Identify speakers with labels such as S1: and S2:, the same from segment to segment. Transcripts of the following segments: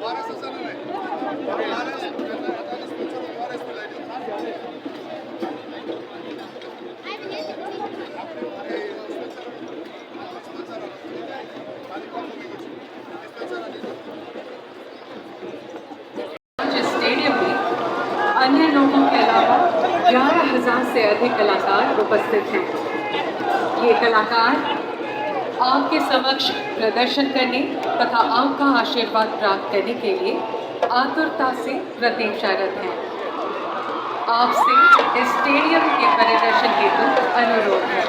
S1: Stadium में अन्य लोगों के अलावा 11,000 से अधिक कलाकार उपस्थित हैं। ये कलाकार आपके समक्ष प्रदर्शन करने तथा आपका आशीर्वाद प्राप्त करने के लिए आतुरता से प्रतीक्षारत हैं। आपसे इस स्टेडियम के परिदर्शन हेतु अनुरोध है।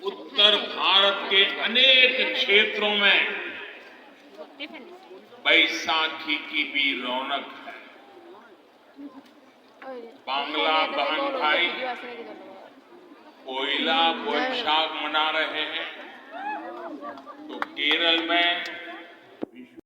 S2: उत्तर भारत के अनेक क्षेत्रों में बैसाखी की भी रौनक है। बांग्ला बहन भाई कोयला बोईशाख मना रहे हैं, तो केरल में